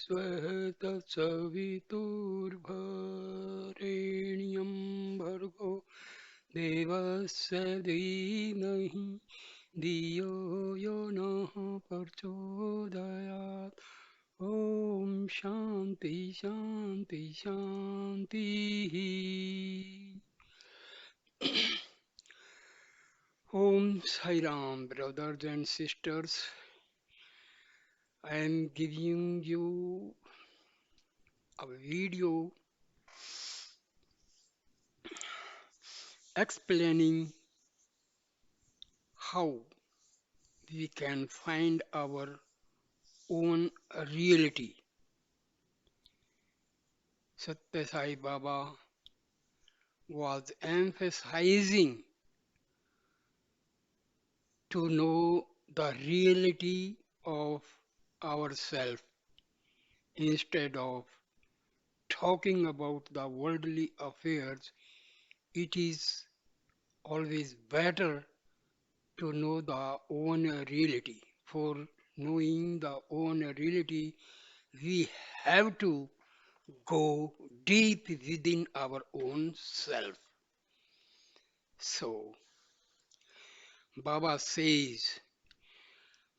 स्वः तत्सवितुर्भरेण्यं भर्गो देवस्य धीमहि धियो यो नः प्रचोदयात् ॐ शान्ति शान्ति शान्तिः Om Sai Ram, brothers and sisters. I am giving you a video explaining how we can find our own reality. Satya Sai Baba was emphasizing to know the reality of ourself instead of talking about the worldly affairs. It is always better to know the own reality. For knowing the own reality, we have to go deep within our own self. So, Baba says,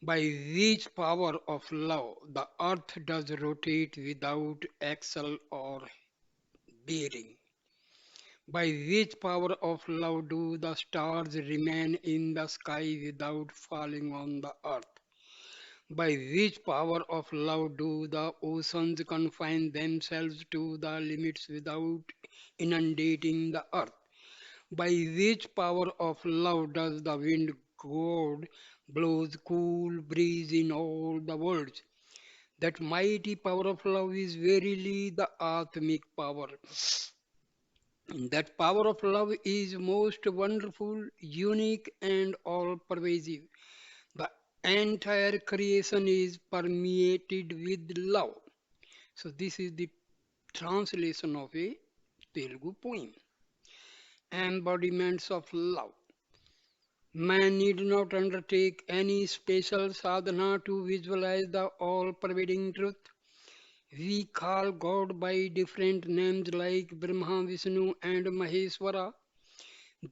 by which power of love the earth does rotate without axle or bearing? By which power of love do the stars remain in the sky without falling on the earth? By which power of love do the oceans confine themselves to the limits without inundating the earth? By which power of love does the wind god blows cool breeze in all the worlds? That mighty power of love is verily the Atmic power. That power of love is most wonderful, unique, and all pervasive. The entire creation is permeated with love. So, this is the translation of a Telugu poem. Embodiments of love. Man need not undertake any special sadhana to visualize the all pervading truth. We call God by different names like Brahma, Vishnu, and Maheshwara.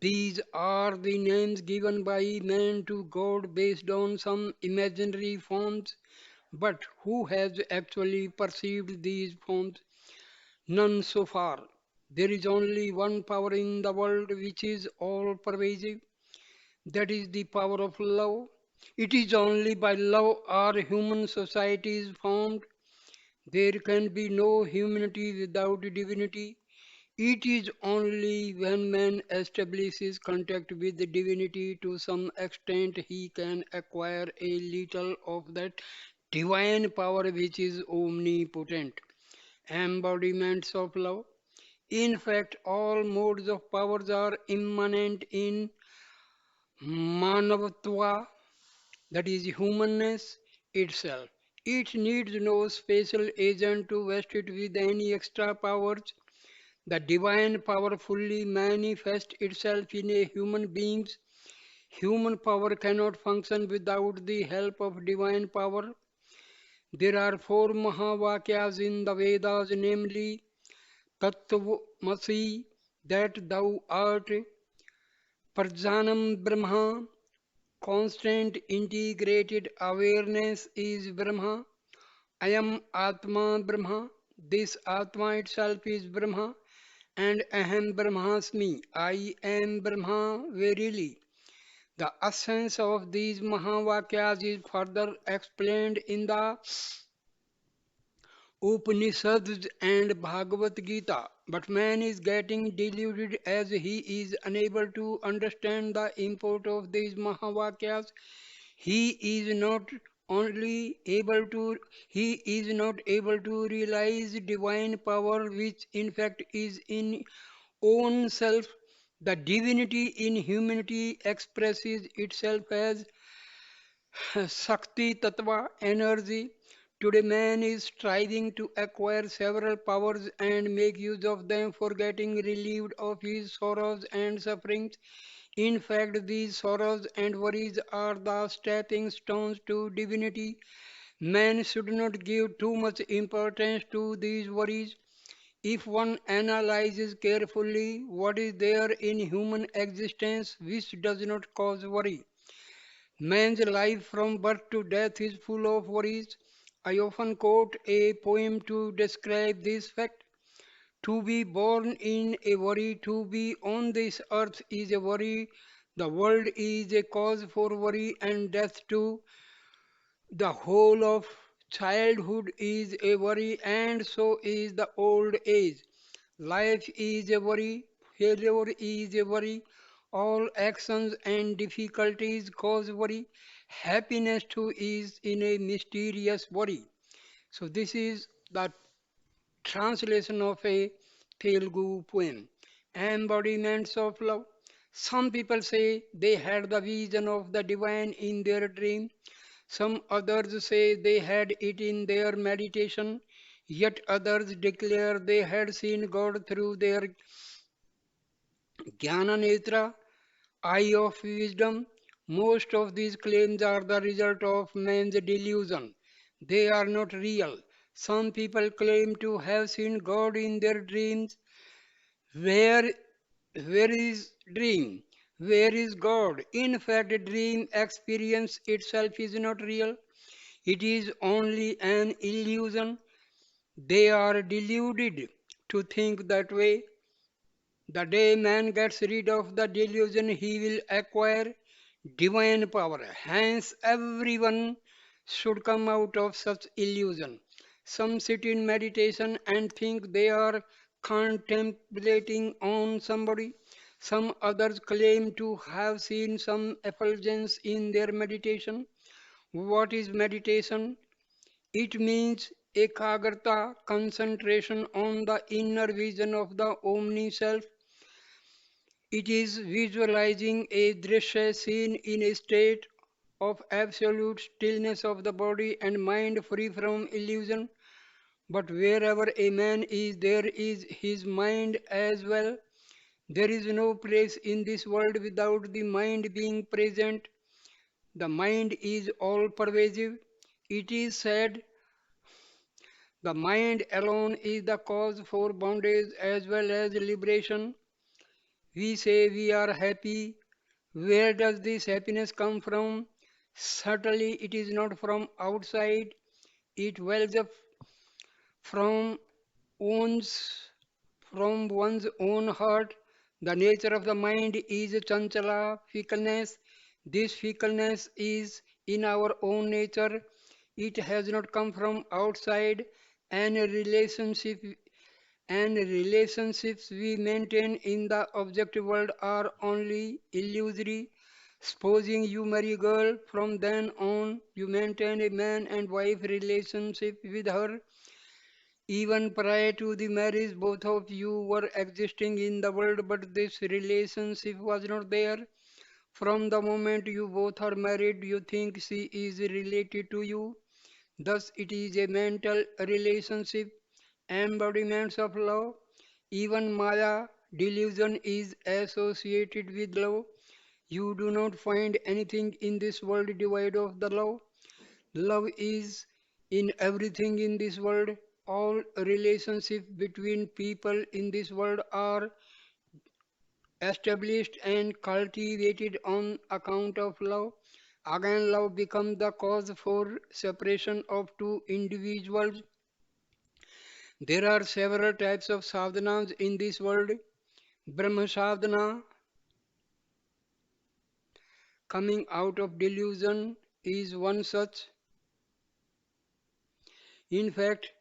These are the names given by man to God based on some imaginary forms. But who has actually perceived these forms? None so far. There is only one power in the world which is all pervasive. That is the power of love. It is only by love are human societies formed. There can be no humanity without divinity. It is only when man establishes contact with the divinity to some extent he can acquire a little of that divine power which is omnipotent. Embodiments of love. In fact, all modes of powers are immanent in Manavatva, that is humanness itself. It needs no special agent to vest it with any extra powers. The divine power fully manifests itself in a human beings. Human power cannot function without the help of divine power. There are four Mahavakyas in the Vedas, namely Tattvamasi, that thou art, Prajanam Brahma, constant integrated awareness is Brahma. I am Atma Brahma. This Atma itself is Brahma. And Aham Brahmasmi. I am Brahma verily. The essence of these Mahavakyas is further explained in the Upanishads and Bhagavad Gita. But man is getting deluded as he is unable to understand the import of these Mahavakyas. He is not only able to he is not able to realize divine power which in fact is in own self. The divinity in humanity expresses itself as Shakti Tattva energy. Today man is striving to acquire several powers and make use of them for getting relieved of his sorrows and sufferings. In fact, these sorrows and worries are the stepping stones to divinity. Man should not give too much importance to these worries. If one analyzes carefully what is there in human existence which does not cause worry, man's life from birth to death is full of worries. I often quote a poem to describe this fact. To be born in a worry, to be on this earth is a worry, the world is a cause for worry, and death too. The whole of childhood is a worry, and so is the old age. Life is a worry, failure is a worry, all actions and difficulties cause worry. Happiness too is in a mysterious worry. So, this is the translation of a Telugu poem. Embodiments of love. Some people say they had the vision of the divine in their dream. Some others say they had it in their meditation. Yet others declare they had seen God through their Jnana Netra, eye of wisdom. Most of these claims are the result of man's delusion. They are not real. Some people claim to have seen God in their dreams. Where, where is dream? Where is God? In fact, dream experience itself is not real. It is only an illusion. They are deluded to think that way. The day man gets rid of the delusion, he will acquire divine power. Hence, everyone should come out of such illusion. Some sit in meditation and think they are contemplating on somebody. Some others claim to have seen some effulgence in their meditation. What is meditation? It means ekagrata, concentration on the inner vision of the Omni Self. It is visualizing a drishya scene in a state of absolute stillness of the body and mind free from illusion. But wherever a man is, there is his mind as well. There is no place in this world without the mind being present. The mind is all pervasive. It is said the mind alone is the cause for bondage as well as liberation. We say we are happy. Where does this happiness come from? Certainly, it is not from outside. It wells up from one's, from one's own heart. The nature of the mind is chanchala, fickleness. This fickleness is in our own nature. It has not come from outside. And relationship and relationships we maintain in the objective world are only illusory. Supposing you marry a girl, from then on you maintain a man and wife relationship with her. Even prior to the marriage, both of you were existing in the world, but this relationship was not there. From the moment you both are married, you think she is related to you. Thus, it is a mental relationship, embodiments of love. Even Maya, delusion, is associated with love. You do not find anything in this world devoid of the love. Love is in everything in this world. All relationships between people in this world are established and cultivated on account of love. Again, love becomes the cause for separation of two individuals. There are several types of sadhanas in this world. Brahma sadhana, coming out of delusion, is one such. In fact,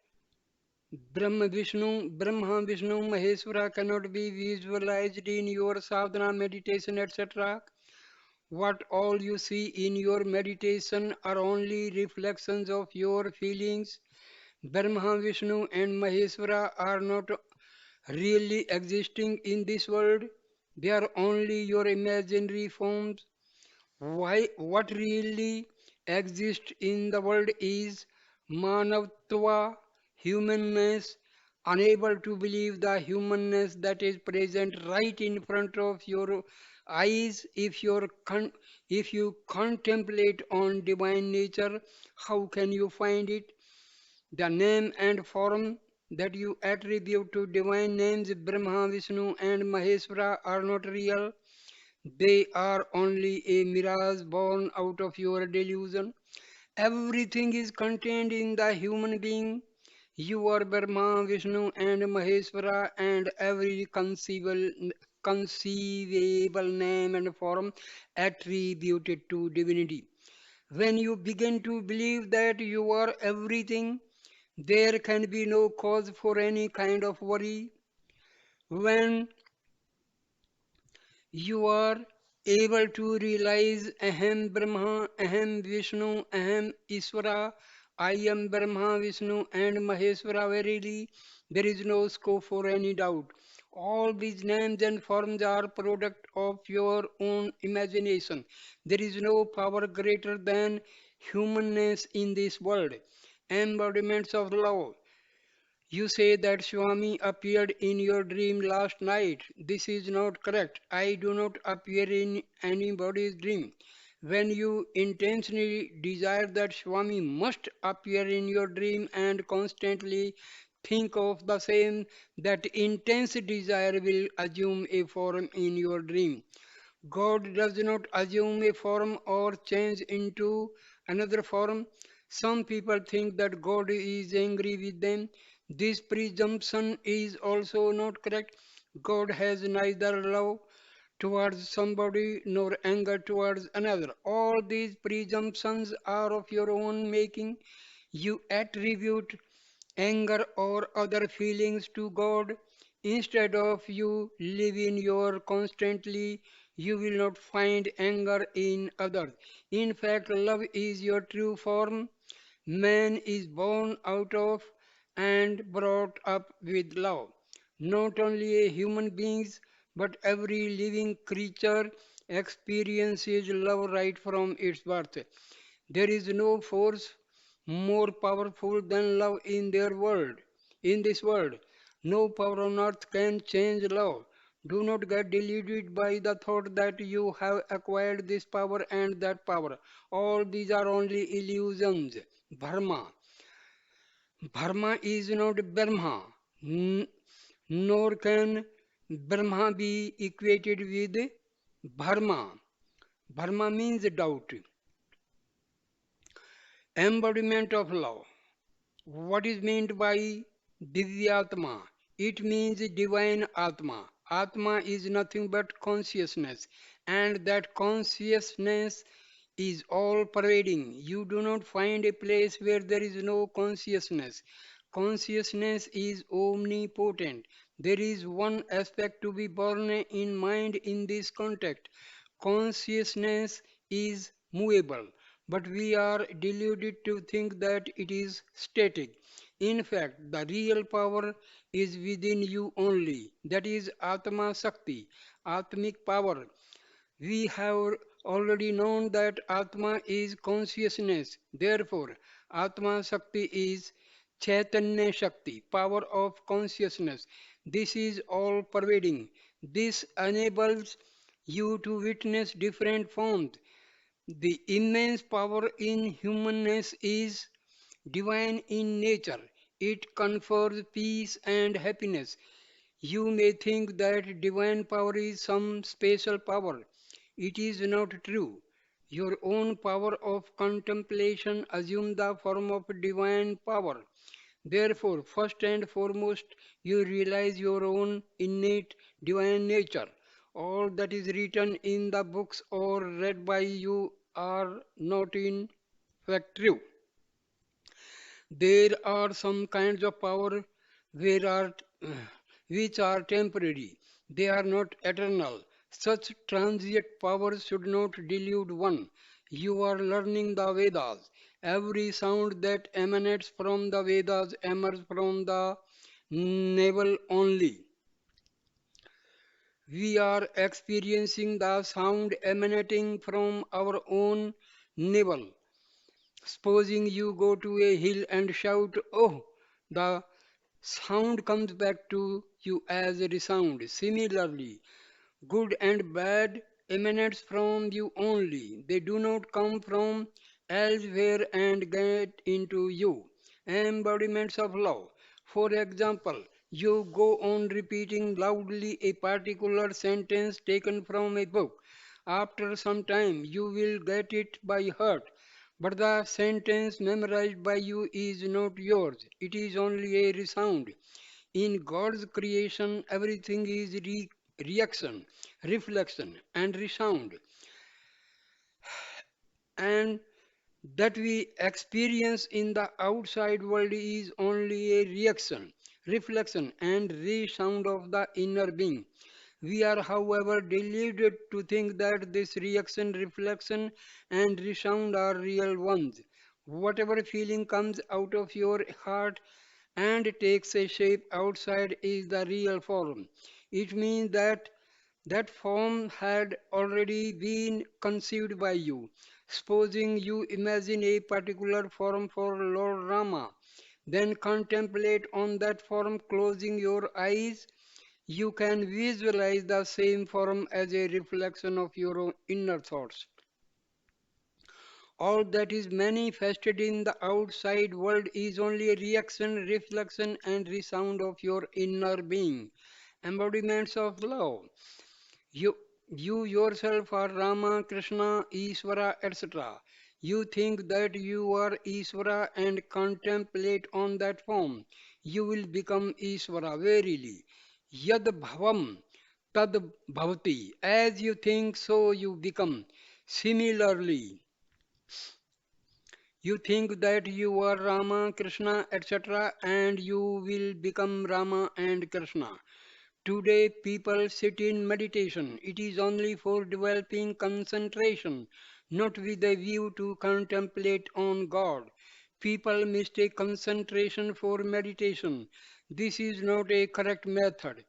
Brahma, Vishnu, Maheshwara cannot be visualized in your sadhana, meditation, etc. What all you see in your meditation are only reflections of your feelings. Brahma, Vishnu, and Maheshwara are not really existing in this world. They are only your imaginary forms. What really exists in the world is manavtva, humanness, unable to believe the humanness that is present right in front of your Eyes, if you contemplate on divine nature, how can you find it? The name and form that you attribute to divine names Brahma, Vishnu, and Maheshwara are not real. They are only a mirage born out of your delusion. Everything is contained in the human being. You are Brahma, Vishnu, and Maheshwara, and every conceivable name and form attributed to divinity. When you begin to believe that you are everything, there can be no cause for any kind of worry. When you are able to realize Aham Brahma, Aham Vishnu, Aham Iswara, I am Brahma, Vishnu, and Maheshwara verily, there is no scope for any doubt. All these names and forms are product of your own imagination. There is no power greater than humanness in this world. Embodiments of love. You say that Swami appeared in your dream last night. This is not correct. I do not appear in anybody's dream. When you intentionally desire that Swami must appear in your dream and constantly think of the same, that intense desire will assume a form in your dream. God does not assume a form or change into another form. Some people think that God is angry with them. This presumption is also not correct. God has neither love towards somebody nor anger towards another. All these presumptions are of your own making. You attribute anger or other feelings to God. Instead of you live in your constantly, you will not find anger in others. In fact, love is your true form. Man is born out of and brought up with love. Not only human beings, but every living creature experiences love right from its birth. There is no force more powerful than love in their world, in this world. No power on earth can change love. Do not get deluded by the thought that you have acquired this power and that power. All these are only illusions. Bharma. Bharma is not Brahma, nor can Brahma be equated with Bharma. Bharma means doubt, embodiment of love. What is meant by Divyatma? It means divine Atma. Atma is nothing but consciousness, and that consciousness is all pervading. You do not find a place where there is no consciousness. Consciousness is omnipotent. There is one aspect to be borne in mind in this context. Consciousness is movable, but we are deluded to think that it is static. In fact, the real power is within you only. That is Atma Shakti, Atmic power. We have already known that Atma is consciousness. Therefore, Atma Shakti is Chaitanya Shakti, power of consciousness. This is all pervading. This enables you to witness different forms. The immense power in humanness is divine in nature. It confers peace and happiness. You may think that divine power is some special power. It is not true. Your own power of contemplation assumes the form of divine power. Therefore, first and foremost, you realize your own innate divine nature. All that is written in the books or read by you are not in fact true. There are some kinds of power where are, which are temporary. They are not eternal. Such transient powers should not delude one. You are learning the Vedas. Every sound that emanates from the Vedas emerges from the navel only. We are experiencing the sound emanating from our own navel. Supposing you go to a hill and shout, "Oh!" the sound comes back to you as a resound. Similarly, good and bad emanates from you only. They do not come from elsewhere and get into you. Embodiments of love. For example, you go on repeating loudly a particular sentence taken from a book. After some time, you will get it by heart. But the sentence memorized by you is not yours, it is only a resound. In God's creation, everything is reaction, reflection, and resound. And that we experience in the outside world is only a reaction, reflection, and resound of the inner being. We are, however, deluded to think that this reaction, reflection, and resound are real ones. Whatever feeling comes out of your heart and takes a shape outside is the real form. It means that that form had already been conceived by you. Supposing you imagine a particular form for Lord Rama, then contemplate on that form closing your eyes. You can visualize the same form as a reflection of your own inner thoughts. All that is manifested in the outside world is only a reaction, reflection, and resound of your inner being. Embodiments of love. You, you yourself are Rama, Krishna, Ishvara, etc. You think that you are Ishvara and contemplate on that form. You will become Ishvara verily. Yad bhavam tad bhavati. As you think, so you become. Similarly, you think that you are Rama, Krishna, etc., and you will become Rama and Krishna. Today, people sit in meditation. It is only for developing concentration, not with a view to contemplate on God. People mistake concentration for meditation. This is not a correct method.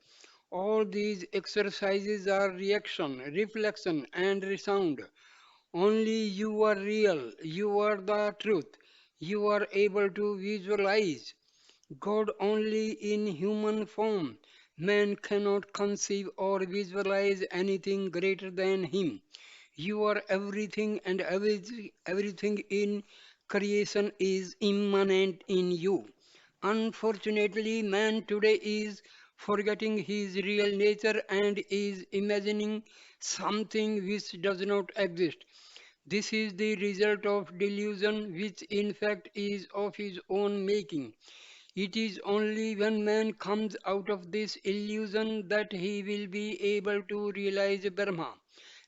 All these exercises are reaction, reflection, and resound. Only you are real, you are the truth. You are able to visualize God only in human form. Man cannot conceive or visualize anything greater than Him. You are everything, and everything in creation is immanent in you. Unfortunately, man today is forgetting his real nature and is imagining something which does not exist. This is the result of delusion, which in fact is of his own making. It is only when man comes out of this illusion that he will be able to realize Brahma,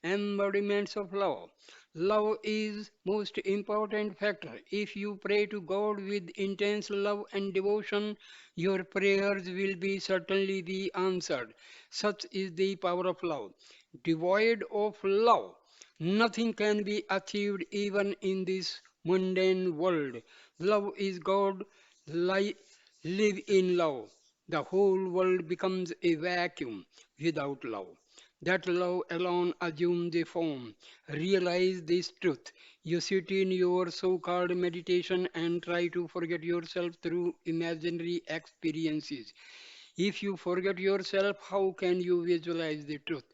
embodiments of love. Love is most important factor. If you pray to God with intense love and devotion, your prayers will be certainly be answered. Such is the power of love. Devoid of love, nothing can be achieved even in this mundane world. Love is God. Live in love. The whole world becomes a vacuum without love. That love alone assumes a form. Realize this truth. You sit in your so called meditation and try to forget yourself through imaginary experiences. If you forget yourself, how can you visualize the truth?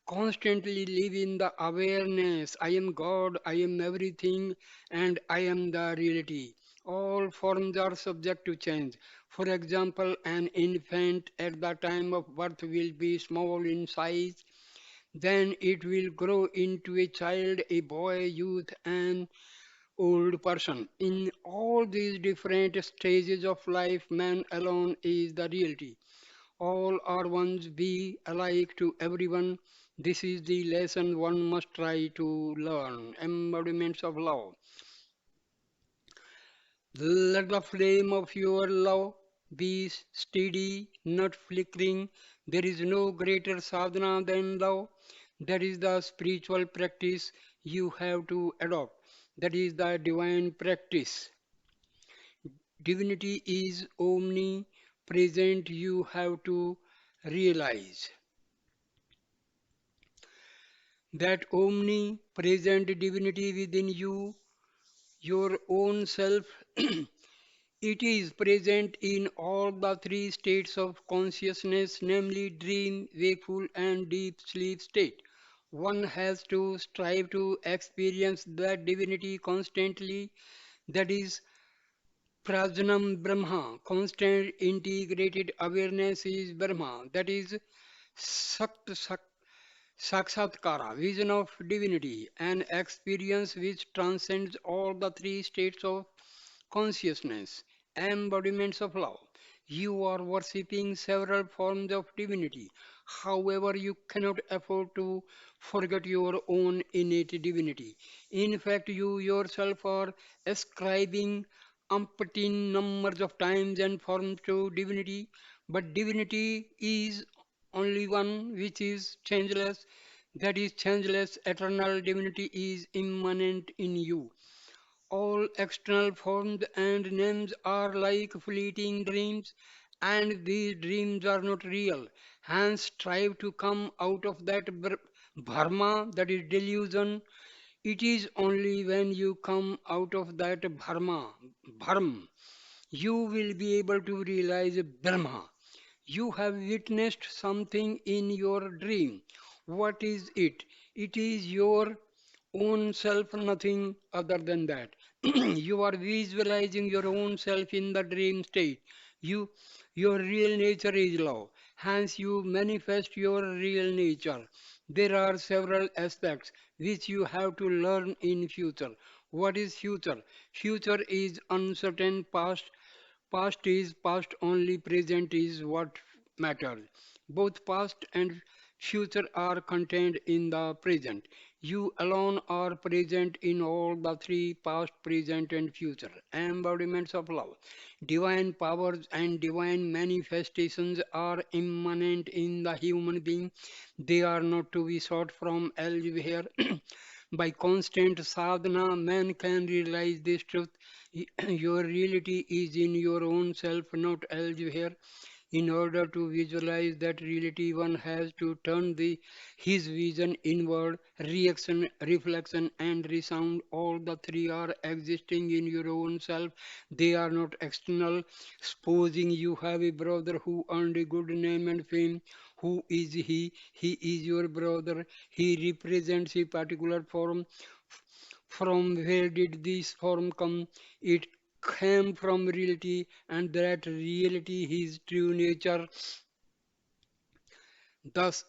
Constantly live in the awareness I am God, I am everything, and I am the reality. All forms are subject to change. For example, an infant at the time of birth will be small in size, then it will grow into a child, a boy, youth, and old person. In all these different stages of life, man alone is the reality. All are ones be alike to everyone. This is the lesson one must try to learn. Embodiments of love. Let the flame of your love be steady, not flickering. There is no greater sadhana than love. That is the spiritual practice you have to adopt. That is the divine practice. Divinity is omnipresent. You have to realize that omnipresent divinity within you, your own self, it is present in all the three states of consciousness, namely dream, wakeful, and deep sleep state. One has to strive to experience that divinity constantly. That is Prajnam Brahma. Constant integrated awareness is Brahma. That is Sakt Sakshatkara, vision of divinity, an experience which transcends all the three states of consciousness, embodiments of love. You are worshipping several forms of divinity. However, you cannot afford to forget your own innate divinity. In fact, you yourself are ascribing umpteen numbers of times and forms to divinity, but divinity is only one which is changeless. That is changeless, eternal divinity is immanent in you. All external forms and names are like fleeting dreams, and these dreams are not real. Hence, strive to come out of that bharma, that is delusion. It is only when you come out of that bharm, you will be able to realize Brahma. You have witnessed something in your dream. What is it? It is your own self, nothing other than that. You are visualizing your own self in the dream state. You, your real nature is love. Hence, you manifest your real nature. There are several aspects which you have to learn in future. What is future? Future is uncertain past. Past is past only, present is what matters. Both past and future are contained in the present. You alone are present in all the three past, present, and future embodiments of love. Divine powers and divine manifestations are immanent in the human being. They are not to be sought from elsewhere. By constant sadhana, man can realize this truth. Your reality is in your own self, not elsewhere. In order to visualize that reality, one has to turn his vision inward. Reaction, reflection, and resound, all the three are existing in your own self. They are not external. Supposing you have a brother who earned a good name and fame, who is he? He is your brother. He represents a particular form. From where did this form come? It came from reality, and that reality, his true nature. Thus,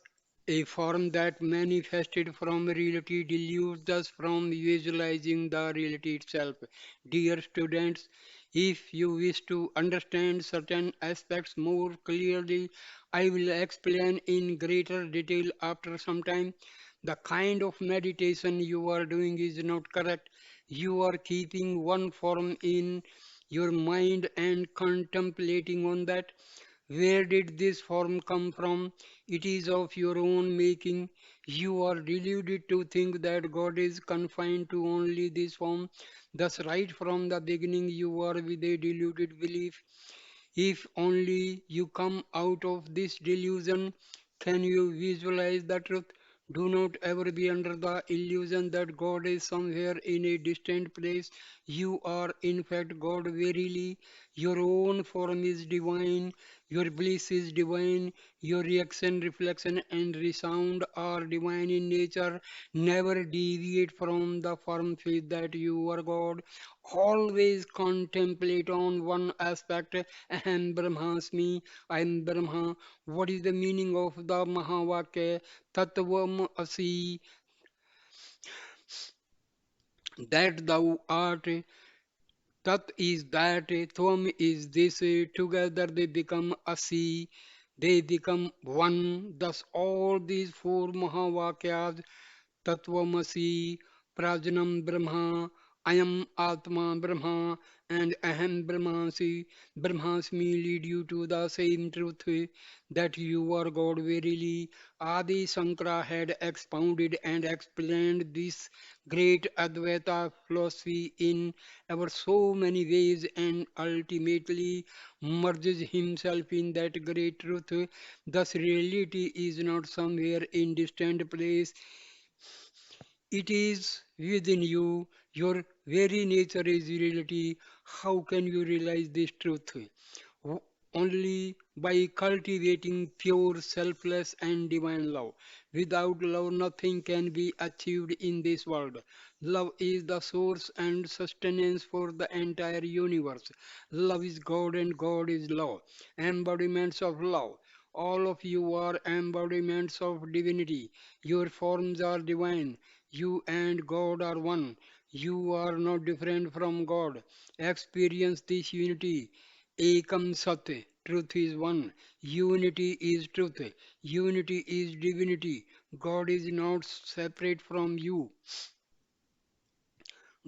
a form that manifested from reality deludes us from visualizing the reality itself. Dear students, if you wish to understand certain aspects more clearly, I will explain in greater detail after some time. The kind of meditation you are doing is not correct. You are keeping one form in your mind and contemplating on that. Where did this form come from? It is of your own making. You are deluded to think that God is confined to only this form. Thus, right from the beginning, you are with a deluded belief. If only you come out of this delusion, can you visualize the truth? Do not ever be under the illusion that God is somewhere in a distant place. You are in fact God verily. Your own form is divine. Your bliss is divine. Your reaction, reflection, and resound are divine in nature. Never deviate from the firm faith that you are God. Always contemplate on one aspect. Aham Brahmasmi, I am Brahma. What is the meaning of the Mahavakya? Tattvam Asi, that thou art. Tat is that, Tvam is this. Together they become Asi. They become one. Thus all these four Mahavakyas, Tattvamasi, Prajnam Brahma, Ayam Atma Brahma, and Aham Brahmasi, Brahmasmi lead you to the same truth that you are God verily. Adi Shankara had expounded and explained this great Advaita philosophy in ever so many ways and ultimately merges himself in that great truth. Thus, reality is not somewhere in distant place, it is within you. Your very nature is reality. How can you realize this truth? only by cultivating pure, selfless, and divine love. Without love, nothing can be achieved in this world. Love is the source and sustenance for the entire universe. Love is God, and God is love. Embodiments of love. All of you are embodiments of divinity. Your forms are divine. You and God are one. You are not different from God. Experience this unity. Ekam Sat. Truth is one. Unity is truth. Unity is divinity. God is not separate from you.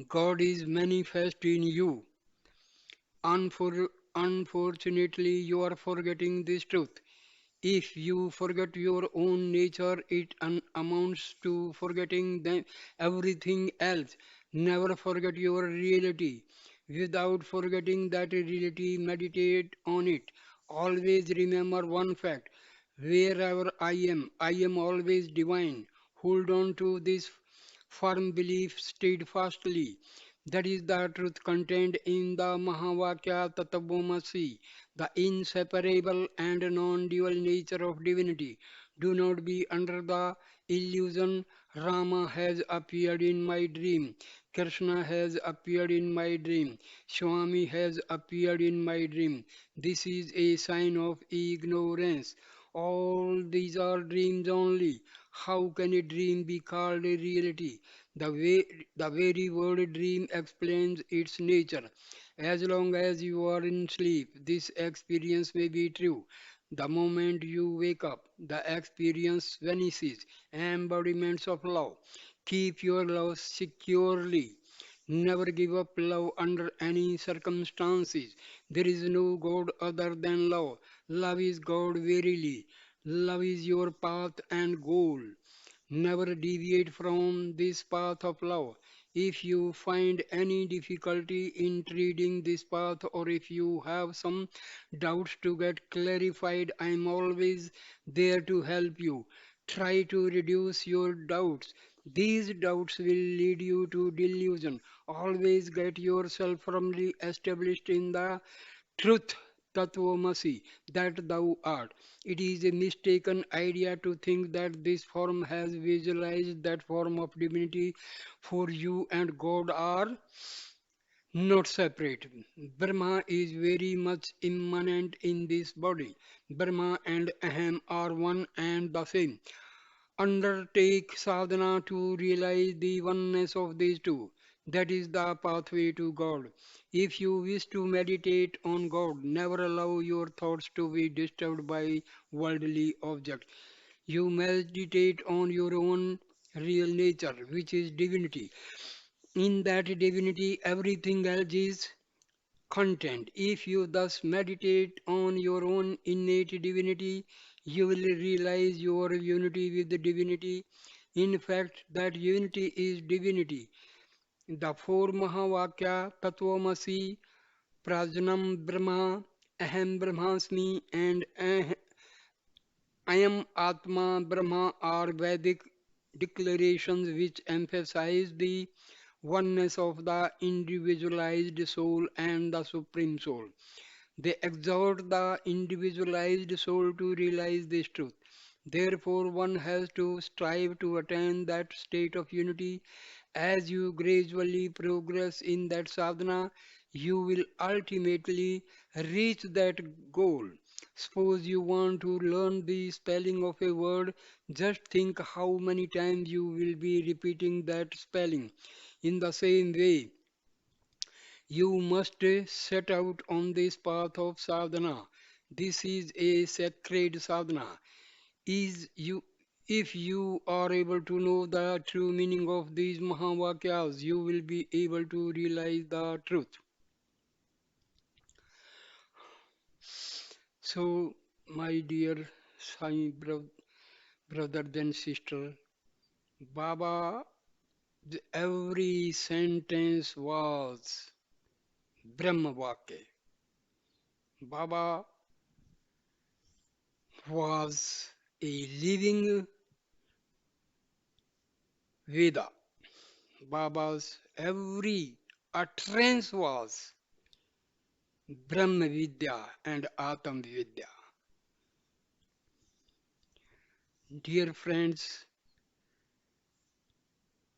God is manifest in you. Unfortunately, you are forgetting this truth. If you forget your own nature, it amounts to forgetting everything else. Never forget your reality. Without forgetting that reality, meditate on it. Always remember one fact. Wherever I am always divine. Hold on to this firm belief steadfastly. That is the truth contained in the Mahavakya Tattvam, the inseparable and non-dual nature of divinity. Do not be under the illusion Rama has appeared in my dream, Krishna has appeared in my dream, Swami has appeared in my dream. This is a sign of ignorance. All these are dreams only. How can a dream be called a reality? The very word dream explains its nature. As long as you are in sleep, this experience may be true. The moment you wake up, the experience vanishes. Embodiments of love. Keep your love securely. Never give up love under any circumstances. There is no God other than love. Love is God verily. Love is your path and goal. Never deviate from this path of love. If you find any difficulty in treading this path, or if you have some doubts to get clarified, I am always there to help you. Try to reduce your doubts. These doubts will lead you to delusion. Always get yourself firmly established in the truth, Tatvamasi, that thou art. It is a mistaken idea to think that this form has visualized that form of divinity for you, and God are not separate. Brahma is very much immanent in this body. Brahma and Aham are one and the same. Undertake sadhana to realize the oneness of these two. That is the pathway to God. If you wish to meditate on God, never allow your thoughts to be disturbed by worldly objects. You meditate on your own real nature, which is divinity. In that divinity, everything else is content. If you thus meditate on your own innate divinity, you will realize your unity with the divinity. In fact, that unity is divinity. The four Mahavakya, Tattvamasi, Prajnam Brahma, Aham Brahmasmi, and I am Atma Brahma are Vedic declarations which emphasize the oneness of the individualized soul and the supreme soul. They exhort the individualized soul to realize this truth. Therefore, one has to strive to attain that state of unity. As you gradually progress in that sadhana, you will ultimately reach that goal. Suppose you want to learn the spelling of a word, just think how many times you will be repeating that spelling. In the same way, you must set out on this path of sadhana. This is a sacred sadhana. Is you If you are able to know the true meaning of these Mahavakyas, you will be able to realize the truth. So, my dear brother and sister, Baba, every sentence was Brahma Vakya. Baba was a living Veda. Baba's every utterance was Brahma Vidya and Atma Vidya. Dear friends,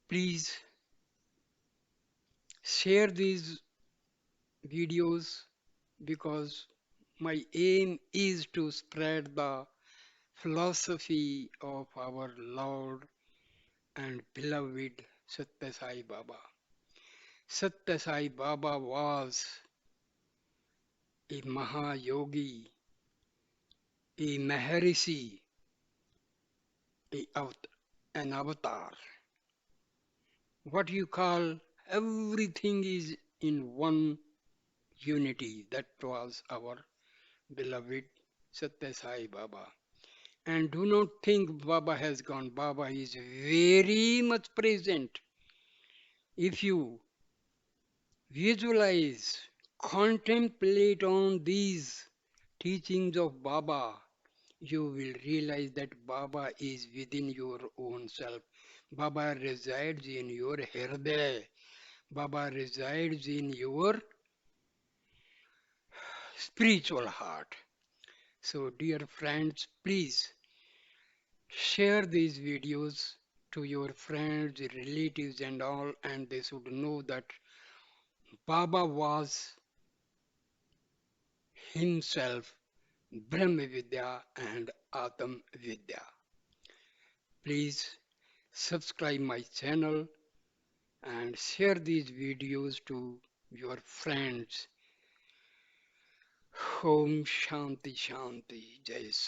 please share these videos because my aim is to spread the philosophy of our Lord and beloved Satya Sai Baba. Satya Sai Baba was a Mahayogi, a Maharishi, an avatar. What you call everything is in one unity. That was our beloved Satya Sai Baba. And do not think Baba has gone. Baba is very much present. If you visualize, contemplate on these teachings of Baba, you will realize that Baba is within your own self. Baba resides in your Hriday. Baba resides in your spiritual heart. So, dear friends, please share these videos to your friends, relatives, and all, and they should know that Baba was himself Brahma Vidya and Atma Vidya. Please subscribe my channel and share these videos to your friends. Om Shanti Shanti Jai